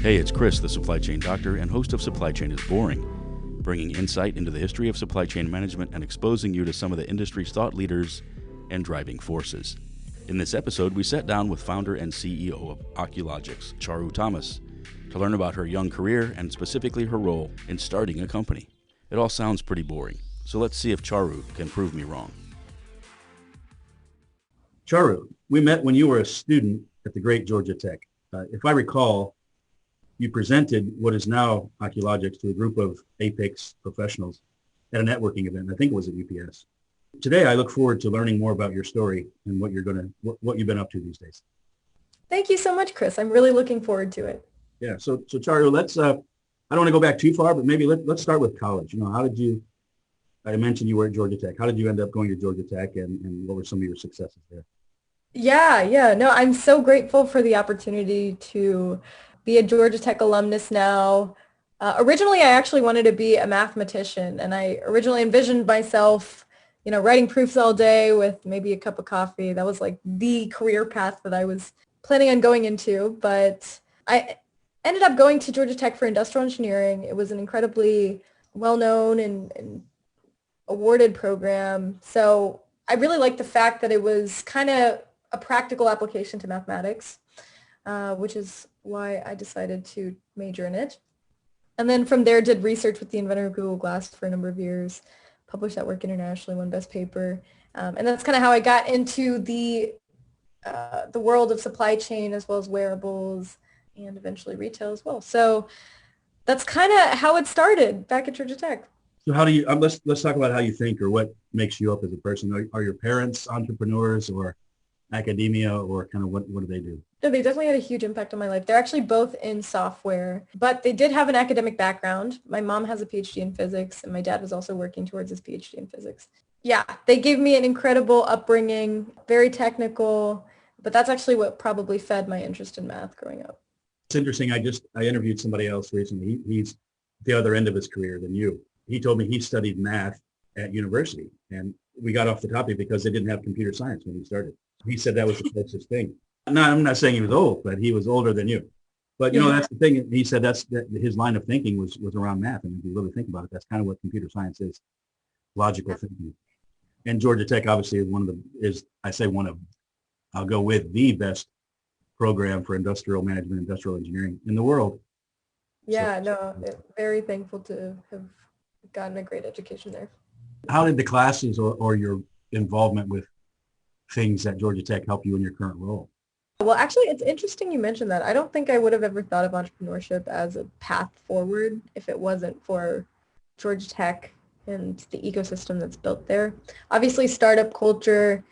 Hey, it's Chris, the Supply Chain Doctor and host of Supply Chain is Boring, bringing insight into the history of supply chain management and exposing you to some of the industry's thought leaders and driving forces. In this episode, we sat down with founder and CEO of Oculogx, Charu Thomas, to learn about her young career and specifically her role in starting a company. It all sounds pretty boring, so let's see if Charu can prove me wrong. Charu, we met when you were a student at the great Georgia Tech. If I recall, you presented what is now Oculogx to a group of Apex professionals at a networking event. I think it was at UPS. Today, I look forward to learning more about your story and what you've been up to these days. Thank you so much, Chris. I'm really looking forward to it. Yeah. So Charu, let's. I don't want to go back too far, but maybe let's start with college. How did you? I mentioned you were at Georgia Tech. How did you end up going to Georgia Tech, and what were some of your successes there? Yeah. No, I'm so grateful for the opportunity to be a Georgia Tech alumnus now. Originally, I actually wanted to be a mathematician, and I originally envisioned myself, writing proofs all day with maybe a cup of coffee. That was like the career path that I was planning on going into, but I ended up going to Georgia Tech for industrial engineering. It was an incredibly well-known and awarded program. So I really liked the fact that it was kind of a practical application to mathematics, which is why I decided to major in it. And then from there did research with the inventor of Google Glass for a number of years, published that work internationally, won best paper. And that's kind of how I got into the world of supply chain as well as wearables and eventually retail as well. So that's kind of how it started back at Georgia Tech. So how do you, let's talk about how you think or what makes you up as a person. Are your parents entrepreneurs or academia, or kind of what do they do? No, they definitely had a huge impact on my life. They're actually both in software, but they did have an academic background. My mom has a PhD in physics, and my dad was also working towards his PhD in physics. Yeah, they gave me an incredible upbringing, very technical, but that's actually what probably fed my interest in math growing up. It's interesting. I interviewed somebody else recently. He's the other end of his career than you. He told me he studied math at university, and we got off the topic because they didn't have computer science when he started. He said that was the closest thing. No, I'm not saying he was old, but he was older than you. But, that's the thing. He said that his line of thinking was around math. And if you really think about it, that's kind of what computer science is, logical thinking. And Georgia Tech obviously is I'll go with the best program for industrial management, industrial engineering in the world. Yeah, very thankful to have gotten a great education there. How did the classes or your involvement with things at Georgia Tech help you in your current role? Well, actually, it's interesting you mentioned that. I don't think I would have ever thought of entrepreneurship as a path forward if it wasn't for Georgia Tech and the ecosystem that's built there. Obviously, startup culture,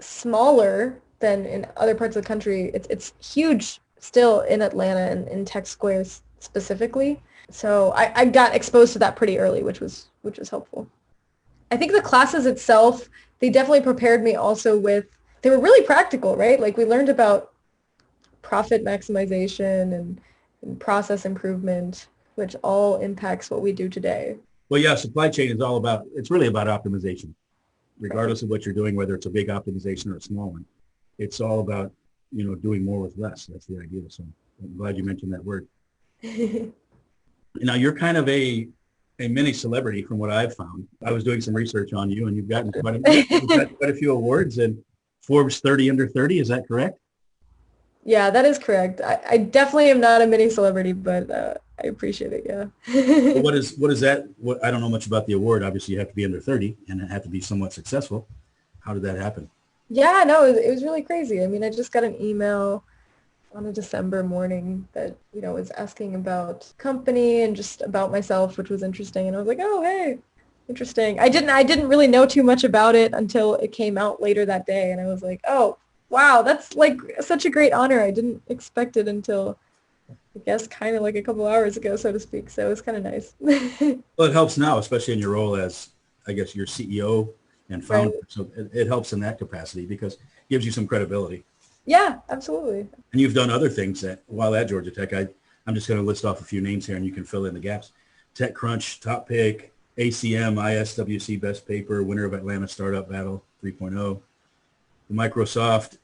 smaller than in other parts of the country. It's huge still in Atlanta and in Tech Square specifically. So I got exposed to that pretty early, which was helpful. I think the classes itself, they definitely prepared me also they were really practical, right? Like we learned about profit maximization and process improvement, which all impacts what we do today. Well, yeah, supply chain is it's really about optimization, regardless of what you're doing, whether it's a big optimization or a small one. It's all about, doing more with less. That's the idea. So I'm glad you mentioned that word. Now, you're kind of a mini celebrity from what I've found. I was doing some research on you, and you've gotten quite a few awards and Forbes 30 under 30. Is that correct? Yeah, that is correct. I definitely am not a mini celebrity, but I appreciate it. Yeah. Well, what is that? I don't know much about the award. Obviously, you have to be under 30 and have to be somewhat successful. How did that happen? Yeah, no, it was really crazy. I mean, I just got an email on a December morning that, was asking about company and just about myself, which was interesting. And I was like, oh, hey, interesting. I didn't really know too much about it until it came out later that day. And I was like, oh, wow, that's like such a great honor. I didn't expect it until, I guess, kind of like a couple hours ago, so to speak. So it was kind of nice. Well, it helps now, especially in your role as, I guess, your CEO and founder. Right. So it helps in that capacity because it gives you some credibility. Yeah, absolutely. And you've done other things while at Georgia Tech. I'm just going to list off a few names here and you can fill in the gaps. TechCrunch, Top Pick, ACM, ISWC Best Paper, winner of Atlanta Startup Battle 3.0, the Microsoft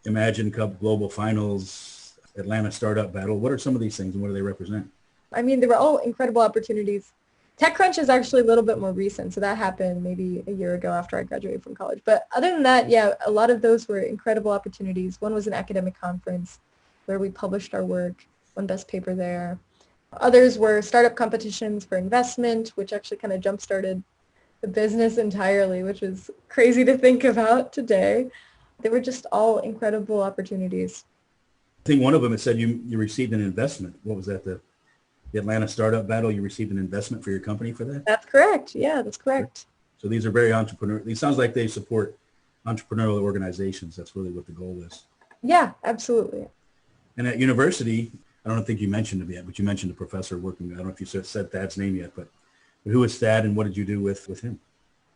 Imagine Cup Global Finals, Atlanta Startup Battle. What are some of these things and what do they represent? I mean, they were all incredible opportunities. TechCrunch is actually a little bit more recent, so that happened maybe a year ago after I graduated from college. But other than that, yeah, a lot of those were incredible opportunities. One was an academic conference where we published our work, won best paper there. Others were startup competitions for investment, which actually kind of jump-started the business entirely, which is crazy to think about today. They were just all incredible opportunities. I think one of them, it said you received an investment. What was that? The Atlanta Startup Battle, you received an investment for your company for that? That's correct. Yeah, that's correct. So these are very entrepreneurial. It sounds like they support entrepreneurial organizations. That's really what the goal is. Yeah, absolutely. And at university, I don't think you mentioned him yet, but you mentioned the professor working. I don't know if you said Thad's name yet, but who is Thad and what did you do with him?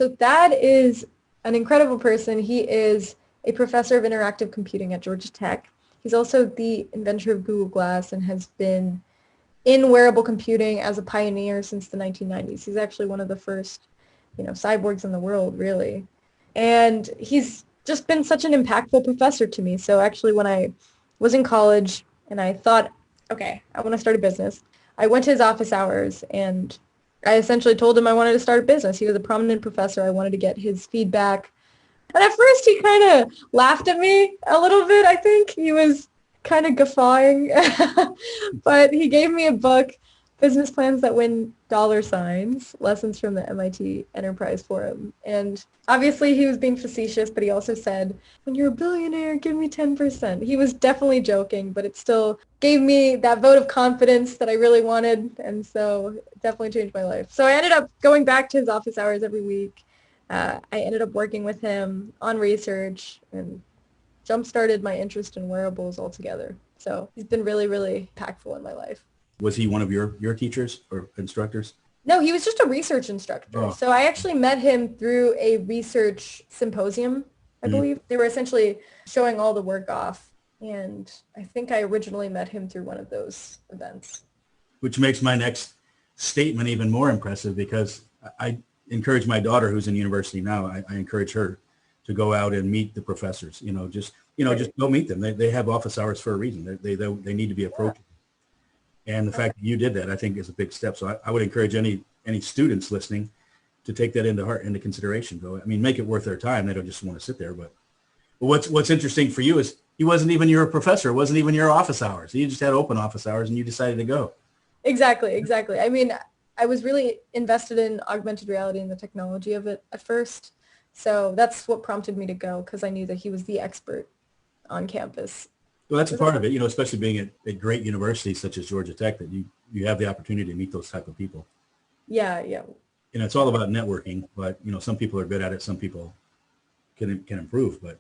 So Thad is an incredible person. He is a professor of interactive computing at Georgia Tech. He's also the inventor of Google Glass and has been in wearable computing as a pioneer since the 1990s. He's actually one of the first, cyborgs in the world, really. And he's just been such an impactful professor to me. So actually when I was in college and I thought, okay, I want to start a business, I went to his office hours and I essentially told him I wanted to start a business. He was a prominent professor. I wanted to get his feedback. And at first he kind of laughed at me a little bit, I think. He was kind of guffawing, but he gave me a book, Business Plans That Win $, Lessons from the MIT Enterprise Forum. And obviously he was being facetious, but he also said, when you're a billionaire, give me 10%. He was definitely joking, but it still gave me that vote of confidence that I really wanted. And so it definitely changed my life. So I ended up going back to his office hours every week. I ended up working with him on research and jump-started my interest in wearables altogether. So he's been really, really impactful in my life. Was he one of your teachers or instructors? No, he was just a research instructor. Oh. So I actually met him through a research symposium, I believe. They were essentially showing all the work off. And I think I originally met him through one of those events. Which makes my next statement even more impressive because I encourage my daughter who's in university now, I encourage her to go out and meet the professors, just go meet them. They have office hours for a reason. They need to be approachable. And the fact that you did that, I think, is a big step. So I would encourage any students listening to take that into consideration. Make it worth their time. They don't just want to sit there. But what's interesting for you is he wasn't even your professor. It wasn't even your office hours. You just had open office hours and you decided to go. Exactly. I was really invested in augmented reality and the technology of it at first. So that's what prompted me to go because I knew that he was the expert on campus. Well, that's a part of it, especially being at great universities such as Georgia Tech, that you have the opportunity to meet those type of people. Yeah. It's all about networking, but, some people are good at it. Some people can improve, but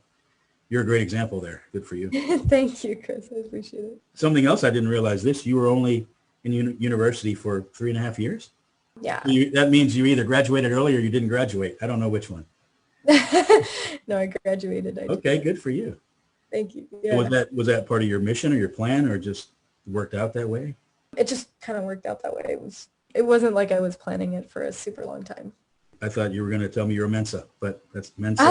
you're a great example there. Good for you. Thank you, Chris. I appreciate it. Something else I didn't realize you were only in university for 3.5 years. Yeah. That means you either graduated early or you didn't graduate. I don't know which one. No, I graduated. Okay, good for you. Thank you. Yeah. Was that part of your mission or your plan or just worked out that way? It just kind of worked out that way. It wasn't like I was planning it for a super long time. I thought you were going to tell me you were Mensa, but that's Mensa.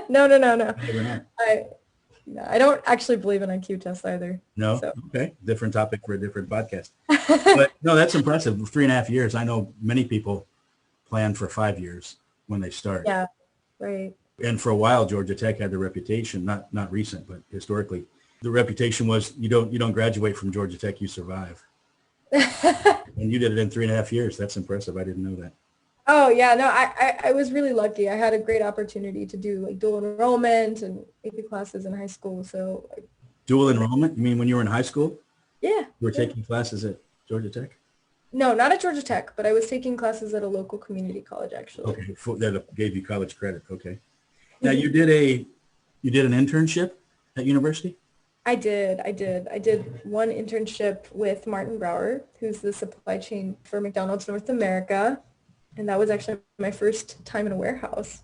No. Maybe not. I don't actually believe in IQ tests either. No? So. Okay. Different topic for a different podcast. But no, that's impressive. 3.5 years. I know many people plan for 5 years when they start. Yeah, right. And for a while, Georgia Tech had the reputation, not recent, but historically, the reputation was you don't graduate from Georgia Tech, you survive. And you did it in 3.5 years. That's impressive. I didn't know that. Oh yeah, no, I was really lucky. I had a great opportunity to do like dual enrollment and AP classes in high school. So dual enrollment? You mean when you were in high school? Yeah. You were taking classes at Georgia Tech? No, not at Georgia Tech, but I was taking classes at a local community college actually. Okay, that gave you college credit. Okay. Now you did an internship at university? I did. I did one internship with Martin Brower, who's the supply chain for McDonald's North America. And that was actually my first time in a warehouse.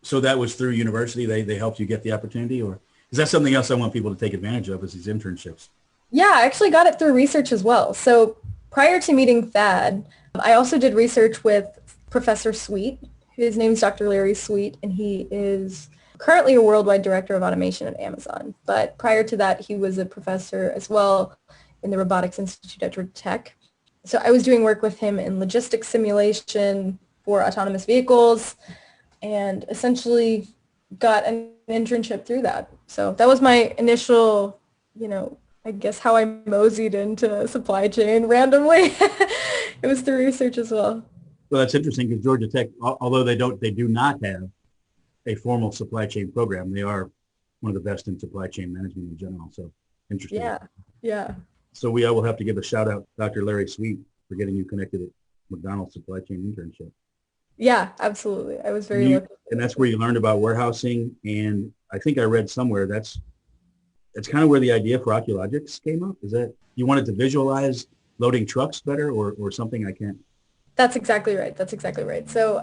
So that was through university? They helped you get the opportunity? Or is that something else I want people to take advantage of, is these internships? Yeah, I actually got it through research as well. So prior to meeting Thad, I also did research with Professor Sweet. His name is Dr. Larry Sweet, and he is currently a worldwide director of automation at Amazon. But prior to that, he was a professor as well in the Robotics Institute at Georgia Tech. So I was doing work with him in logistics simulation for autonomous vehicles and essentially got an internship through that. So that was my initial, I guess how I moseyed into supply chain randomly. It was through research as well. Well, that's interesting because Georgia Tech, although they do not have a formal supply chain program, they are one of the best in supply chain management in general. So interesting. Yeah. So I will have to give a shout out, Dr. Larry Sweet, for getting you connected at McDonald's supply chain internship. Yeah, absolutely. I was very lucky. And that's where you learned about warehousing. And I think I read somewhere that's kind of where the idea for Oculogx came up. Is that you wanted to visualize loading trucks better or something? I can't. That's exactly right. So,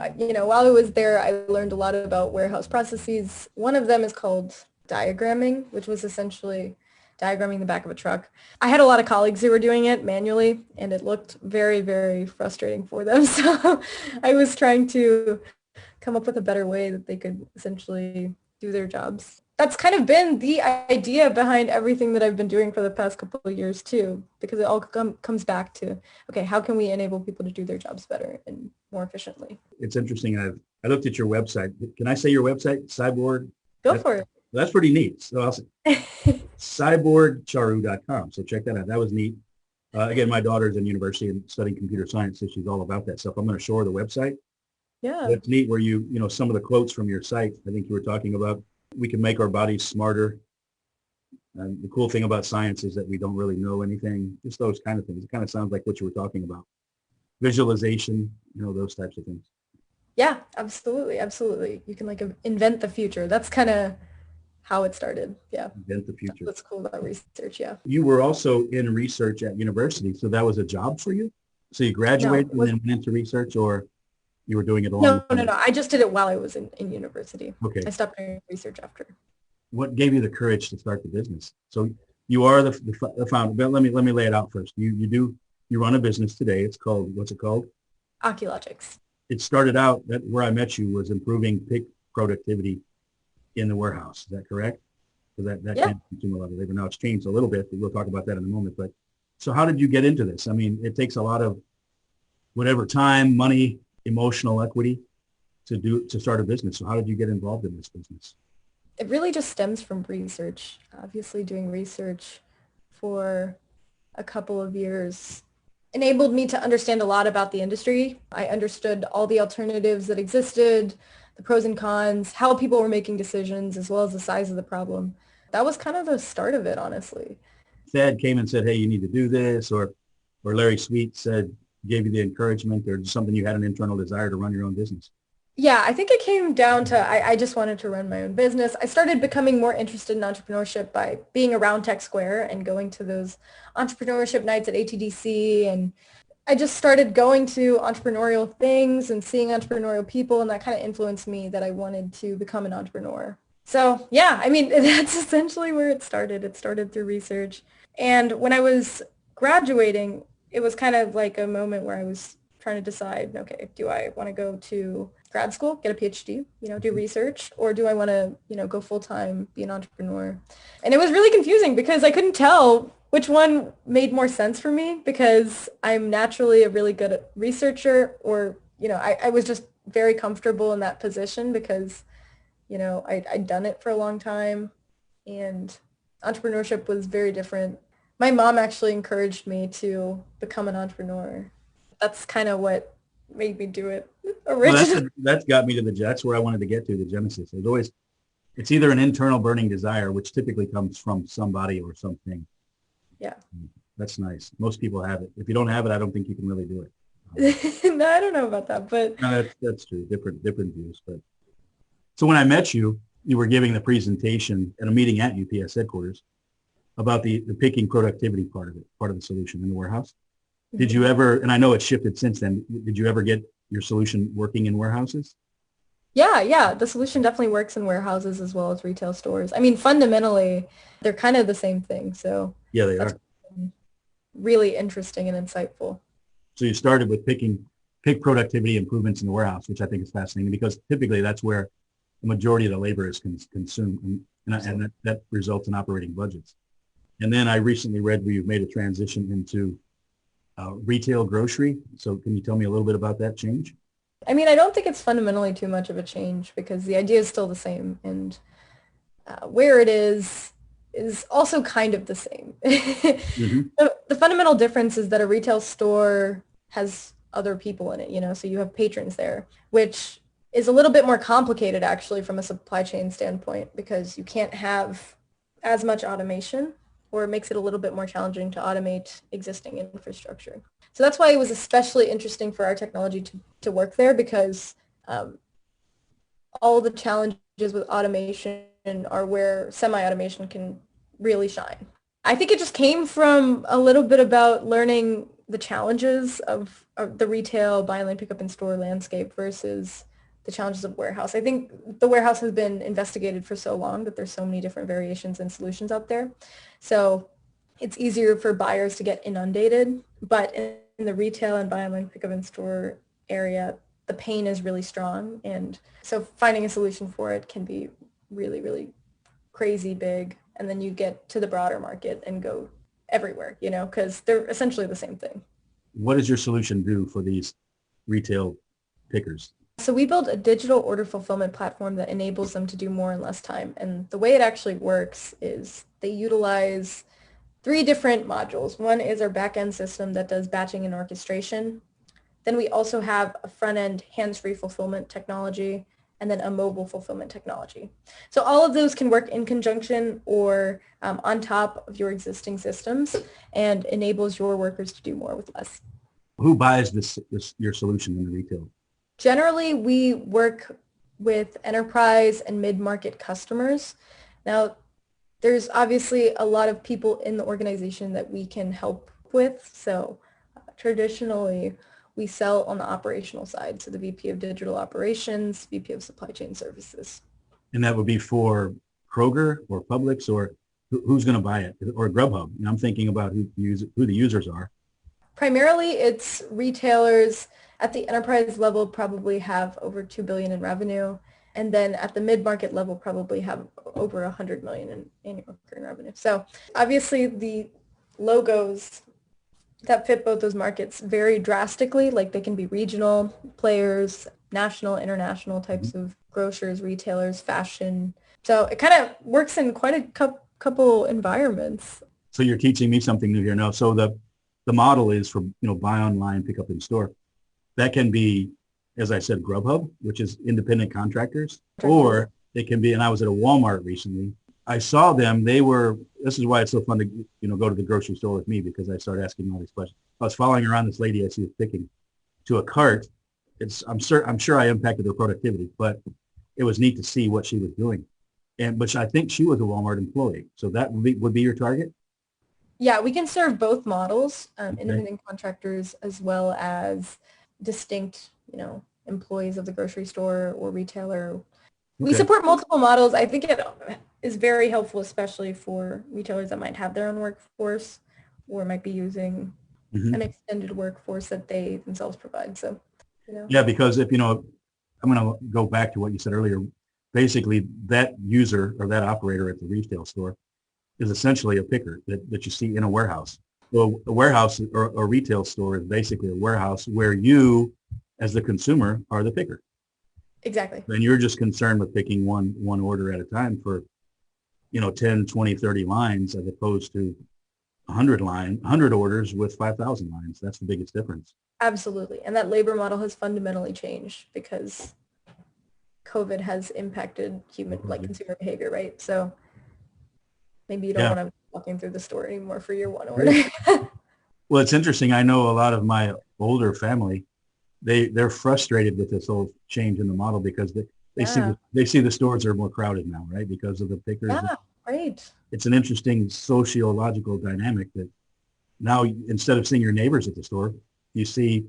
while I was there, I learned a lot about warehouse processes. One of them is called diagramming, which was essentially diagramming the back of a truck. I had a lot of colleagues who were doing it manually, and it looked very, very frustrating for them. So I was trying to come up with a better way that they could essentially do their jobs. That's kind of been the idea behind everything that I've been doing for the past couple of years too, because it all comes back to, okay, how can we enable people to do their jobs better and more efficiently? It's interesting. I looked at your website. Can I say your website? Cyborg? Go for it. That's pretty neat. So I'll say cyborgcharu.com. So check that out. That was neat. Again, my daughter's in university and studying computer science, so she's all about that stuff. I'm going to show her the website. Yeah. It's neat where some of the quotes from your site, I think you were talking about, we can make our bodies smarter. And the cool thing about science is that we don't really know anything, just those kind of things. It kind of sounds like what you were talking about. Visualization, those types of things. Yeah, absolutely. You can invent the future. That's kind of how it started. Yeah. Invent the future. That's cool about research. Yeah. You were also in research at university, so that was a job for you? So you graduated and then went into research, or you were doing it along? No. I just did it while I was in university. Okay. I stopped doing research after. What gave you the courage to start the business? So you are the founder, but let me lay it out first. You run a business today. It's called, what's it called? Oculogx. It started out that where I met you was improving pick productivity in the warehouse. Is that correct? Because that Yeah. can consume a lot of labor. Now it's changed a little bit, but we'll talk about that in a moment. But so how did you get into this? I mean, it takes a lot of whatever time, money, emotional equity to start a business. So how did you get involved in this business? It really just stems from research. Obviously, doing research for a couple of years enabled me to understand a lot about the industry. I understood all the alternatives that existed, the pros and cons, how people were making decisions, as well as the size of the problem. That was kind of the start of it, honestly. Thad came and said, hey, you need to do this, or Larry Sweet gave you the encouragement, or something you had an internal desire to run your own business? Yeah, I think it came down to I just wanted to run my own business. I started becoming more interested in entrepreneurship by being around Tech Square and going to those entrepreneurship nights at ATDC. And I just started going to entrepreneurial things and seeing entrepreneurial people, and that kind of influenced me that I wanted to become an entrepreneur. So yeah, I mean, that's essentially where it started. It started through research. And when I was graduating, it was kind of like a moment where I was trying to decide, okay, do I want to go to grad school, get a PhD, do research, or do I want to, go full-time, be an entrepreneur? And it was really confusing because I couldn't tell which one made more sense for me, because I'm naturally a really good researcher, or, I was just very comfortable in that position because, I'd done it for a long time, and entrepreneurship was very different. My mom actually encouraged me to become an entrepreneur. That's kind of what made me do it originally. Well, that's got me to that's where I wanted to get to, the genesis. It's either an internal burning desire, which typically comes from somebody or something. Yeah. That's nice. Most people have it. If you don't have it, I don't think you can really do it. No, I don't know about that, but no, that's true. Different views. But so when I met you, you were giving the presentation at a meeting at UPS headquarters about the picking productivity part of the solution in the warehouse. Did you ever, and I know it's shifted since then, did you ever get your solution working in warehouses? Yeah. The solution definitely works in warehouses as well as retail stores. I mean, fundamentally, they're kind of the same thing. So yeah, they are. Really interesting and insightful. So you started with pick productivity improvements in the warehouse, which I think is fascinating, because typically that's where the majority of the labor is consumed, and that results in operating budgets. And then I recently read where you've made a transition into retail grocery. So can you tell me a little bit about that change? I mean, I don't think it's fundamentally too much of a change because the idea is still the same, and where it is also kind of the same. Mm-hmm. The fundamental difference is that a retail store has other people in it, so you have patrons there, which is a little bit more complicated actually from a supply chain standpoint because you can't have as much automation, or it makes it a little bit more challenging to automate existing infrastructure. So that's why it was especially interesting for our technology to work there because all the challenges with automation are where semi-automation can really shine. I think it just came from a little bit about learning the challenges of the retail buy online pickup in store landscape versus the challenges of warehouse. I think the warehouse has been investigated for so long that there's so many different variations and solutions out there. So it's easier for buyers to get inundated, but in the retail and buy online pickup in store area, the pain is really strong. And so finding a solution for it can be really, really crazy big. And then you get to the broader market and go everywhere, because they're essentially the same thing. What does your solution do for these retail pickers? So we built a digital order fulfillment platform that enables them to do more in less time. And the way it actually works is they utilize 3 different modules. One is our back-end system that does batching and orchestration. Then we also have a front-end hands-free fulfillment technology, and then a mobile fulfillment technology. So all of those can work in conjunction or on top of your existing systems and enables your workers to do more with less. Who buys your solution in the retail? Generally, we work with enterprise and mid-market customers. Now, there's obviously a lot of people in the organization that we can help with. So traditionally, we sell on the operational side. So the VP of Digital Operations, VP of Supply Chain Services. And that would be for Kroger or Publix, or who's going to buy it, or Grubhub? And I'm thinking about who the users are. Primarily, it's retailers at the enterprise level probably have over $2 billion in revenue. And then at the mid-market level, probably have over $100 million in annual recurring revenue. So obviously the logos that fit both those markets vary drastically. Like they can be regional players, national, international types of grocers, retailers, fashion. So it kind of works in quite a couple environments. So you're teaching me something new here now. So the model is for, buy online, pick up in store. That can be, as I said, Grubhub, which is independent contractors, or it can be, and I was at a Walmart recently. I saw them. This is why it's so fun to, go to the grocery store with me, because I started asking all these questions. I was following around this lady I see picking to a cart. I'm sure I impacted her productivity, but it was neat to see what she was doing. But I think she was a Walmart employee. So that would be your target? Yeah, we can serve both models, independent contractors as well as distinct, employees of the grocery store or retailer. Okay. We support multiple models. I think it is very helpful, especially for retailers that might have their own workforce or might be using an extended workforce that they themselves provide. So, Yeah, because if, I'm going to go back to what you said earlier. Basically, that user or that operator at the retail store is essentially a picker that you see in a warehouse. So a warehouse or a retail store is basically a warehouse where you, as the consumer, are the picker. Exactly. And you're just concerned with picking one order at a time for, 10, 20, 30 lines as opposed to 100 orders with 5,000 lines. That's the biggest difference. Absolutely. And that labor model has fundamentally changed because COVID has impacted consumer behavior, right? So maybe you don't want to be walking through the store anymore for your one order. Well, it's interesting. I know a lot of my older family, they're frustrated with this whole change in the model because they see the stores are more crowded now, right? Because of the pickers. Yeah, right. It's an interesting sociological dynamic that now instead of seeing your neighbors at the store, you see,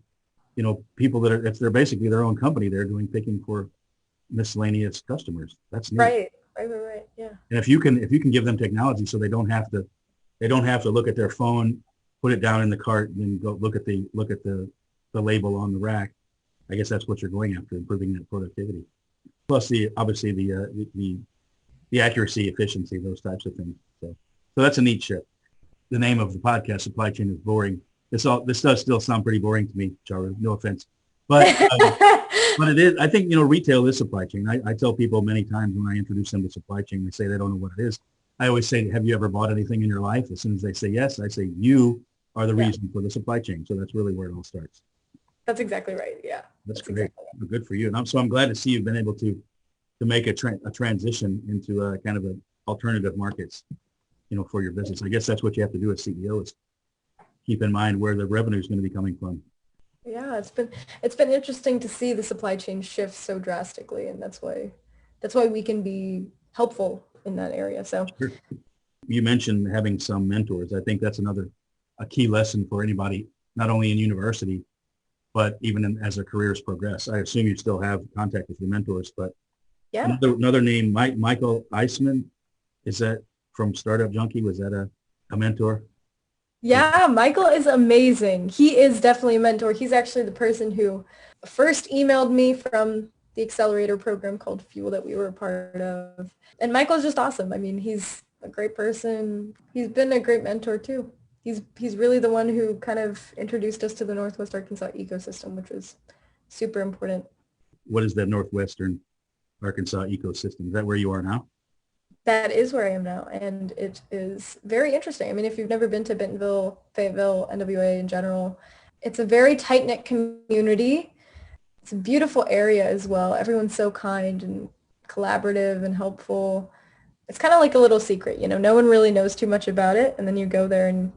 people that if they're basically their own company, they're doing picking for miscellaneous customers. That's neat. Right. Yeah. And if you can give them technology so they don't have to look at their phone, put it down in the cart, and then go look at the label on the rack. I guess that's what you're going after, improving that productivity. plus obviously the accuracy, efficiency, those types of things. So that's a neat shift. The name of the podcast, Supply Chain is Boring. This does still sound pretty boring to me, Charu. No offense, but it is. I think retail is supply chain. I tell people many times when I introduce them to supply chain, they say they don't know what it is. I always say, have you ever bought anything in your life? As soon as they say yes, I say you are the reason for the supply chain. So that's really where it all starts. That's exactly right. Yeah. That's great. Exactly right. Good for you. And I'm glad to see you've been able to make a transition into kind of alternative markets, for your business. I guess that's what you have to do as CEO, is keep in mind where the revenue is going to be coming from. Yeah, it's been interesting to see the supply chain shift so drastically, and that's why we can be helpful in that area. So sure. You mentioned having some mentors. I think that's a key lesson for anybody, not only in university, but even as their careers progress. I assume you still have contact with your mentors, but yeah. Another name, Michael Eisman, is that from Startup Junkie? Was that a mentor? Yeah, Michael is amazing. He is definitely a mentor. He's actually the person who first emailed me from the accelerator program called Fuel that we were a part of. And Michael's just awesome. I mean, he's a great person. He's been a great mentor too. He's really the one who kind of introduced us to the Northwest Arkansas ecosystem, which was super important. What is that Northwestern Arkansas ecosystem? Is that where you are now? That is where I am now, and it is very interesting. I mean, if you've never been to Bentonville, Fayetteville, NWA in general, it's a very tight-knit community. It's a beautiful area as well. Everyone's so kind and collaborative and helpful. It's kind of like a little secret, no one really knows too much about it, and then you go there and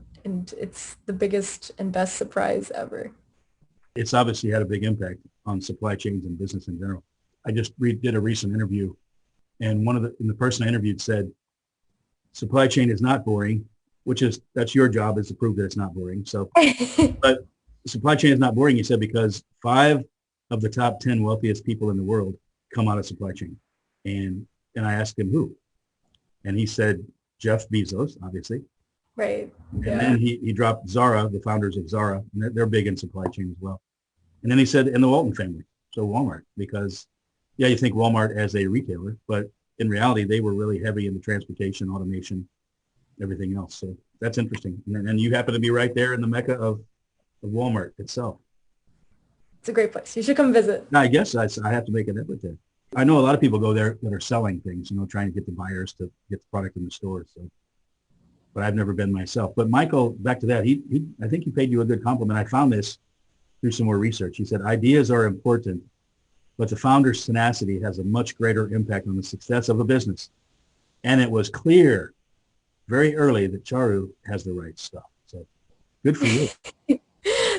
it's the biggest and best surprise ever. It's obviously had a big impact on supply chains and business in general. I just did a recent interview, and the person I interviewed said, supply chain is not boring, that's your job, is to prove that it's not boring. So, but supply chain is not boring, he said, because 5 of the top 10 wealthiest people in the world come out of supply chain. And I asked him who, and he said Jeff Bezos, obviously. Right. Yeah. And then he dropped Zara, the founders of Zara, and they're big in supply chain as well. And then he said, and the Walton family, so Walmart, because you think Walmart as a retailer, but in reality, they were really heavy in the transportation, automation, everything else. So that's interesting. And you happen to be right there in the mecca of Walmart itself. It's a great place. You should come visit. I guess I have to make an effort there. I know a lot of people go there that are selling things, trying to get the buyers to get the product in the store. So, but I've never been myself. But Michael, back to that, I think he paid you a good compliment. I found this through some more research. He said, ideas are important, but the founder's tenacity has a much greater impact on the success of a business. And it was clear very early that Charu has the right stuff. So good for you.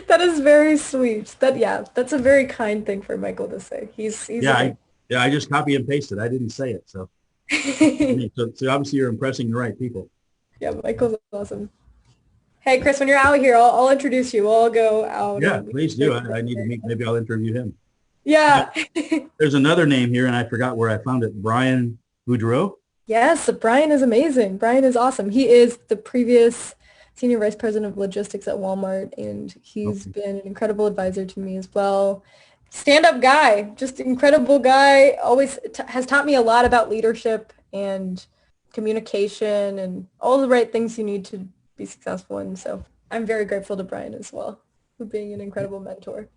That is very sweet. That's a very kind thing for Michael to say. He's I just copy and pasted. I didn't say it. So, so obviously you're impressing the right people. Yeah, Michael's awesome. Hey, Chris, when you're out here, I'll introduce you. We'll all go out. Yeah, please do. I need to meet. Maybe I'll interview him. Yeah. There's another name here, and I forgot where I found it. Brian Boudreau. Yes, Brian is amazing. Brian is awesome. He is the previous Senior Vice President of Logistics at Walmart, and he's been an incredible advisor to me as well. Stand-up guy, just incredible guy. Always has taught me a lot about leadership and communication and all the right things you need to be successful in. So I'm very grateful to Brian as well for being an incredible mentor.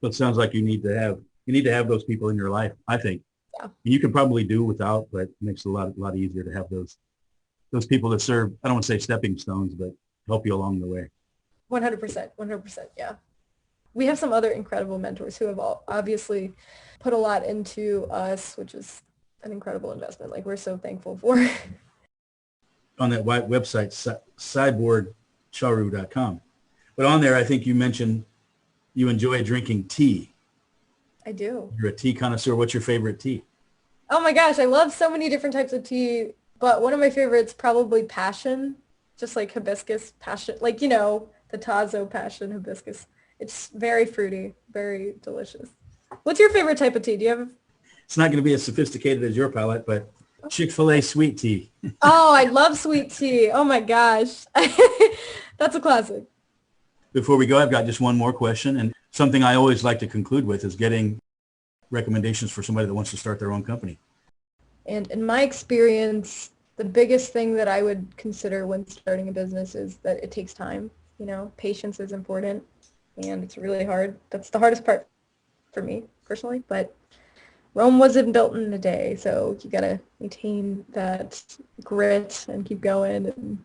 So it sounds like you need to have those people in your life, I think. Yeah. You can probably do without, but it makes it a lot easier to have those people that serve, I don't want to say stepping stones, but help you along the way. 100%. Yeah. We have some other incredible mentors who have obviously put a lot into us, which is an incredible investment. Like, we're so thankful for. On that website, sideboardcharu.com. But on there, I think you mentioned you enjoy drinking tea. I do. You're a tea connoisseur. What's your favorite tea? Oh my gosh, I love so many different types of tea, but one of my favorites probably passion, just like hibiscus passion, like, the Tazo passion hibiscus. It's very fruity, very delicious. What's your favorite type of tea? Do you have? It's not going to be as sophisticated as your palate, but Chick-fil-A sweet tea. Oh, I love sweet tea. Oh my gosh. That's a classic. Before we go, I've got just one more question, and something I always like to conclude with is getting recommendations for somebody that wants to start their own company? And in my experience, the biggest thing that I would consider when starting a business is that it takes time. Patience is important, and it's really hard. That's the hardest part for me personally, but Rome wasn't built in a day, so you got to maintain that grit and keep going and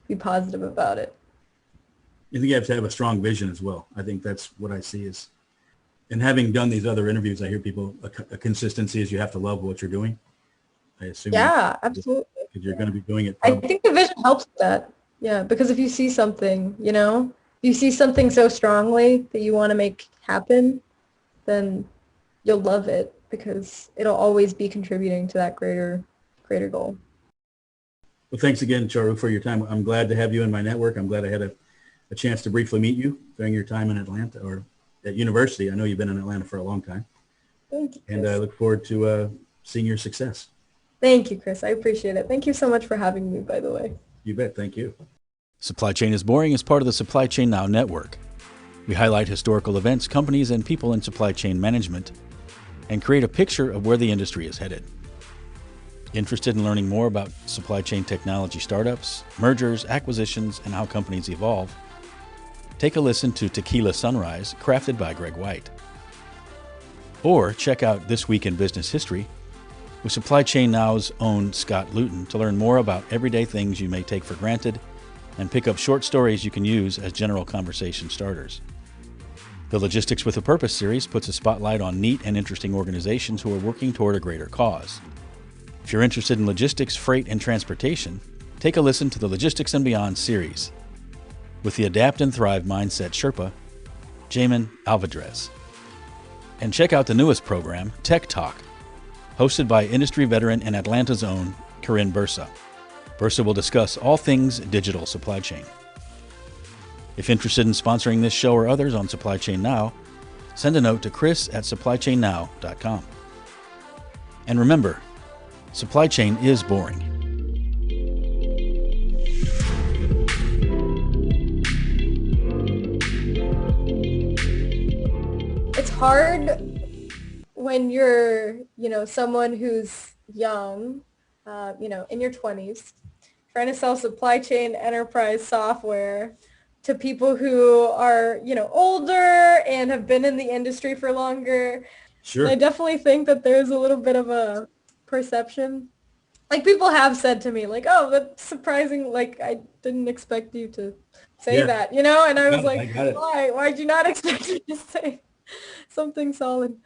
be positive about it. I think you have to have a strong vision as well. I think that's what I see is, and having done these other interviews, I hear people, a consistency is you have to love what you're doing. I assume. Yeah, absolutely. Because you're going to be doing it. I think the vision helps with that. Yeah, because if you see something, you see something so strongly that you want to make happen, then you'll love it because it'll always be contributing to that greater goal. Well, thanks again, Charu, for your time. I'm glad to have you in my network. I'm glad I had a chance to briefly meet you during your time in Atlanta or at university. I know you've been in Atlanta for a long time. Thank you, Chris. And I look forward to seeing your success. Thank you, Chris. I appreciate it. Thank you so much for having me, by the way. You bet. Thank you. Supply Chain is Boring is part of the Supply Chain Now network. We highlight historical events, companies, and people in supply chain management and create a picture of where the industry is headed. Interested in learning more about supply chain technology startups, mergers, acquisitions, and how companies evolve? Take a listen to Tequila Sunrise, crafted by Greg White. Or check out This Week in Business History with Supply Chain Now's own Scott Luton to learn more about everyday things you may take for granted and pick up short stories you can use as general conversation starters. The Logistics with a Purpose series puts a spotlight on neat and interesting organizations who are working toward a greater cause. If you're interested in logistics, freight, and transportation, take a listen to the Logistics and Beyond series with the Adapt and Thrive Mindset Sherpa, Jamin Alvadrez. And check out the newest program, Tech Talk, hosted by industry veteran and Atlanta's own Corinne Bursa. Bursa will discuss all things digital supply chain. If interested in sponsoring this show or others on Supply Chain Now, send a note to chris@supplychainnow.com. And remember, supply chain is boring. It's hard when you're, someone who's young, in your 20s, trying to sell supply chain enterprise software to people who are, older and have been in the industry for longer. Sure. And I definitely think that there's a little bit of a perception. Like people have said to me, like, "Oh, that's surprising. Like I didn't expect you to say that," And I was like, "Why? Why'd you not expect me to say something solid?"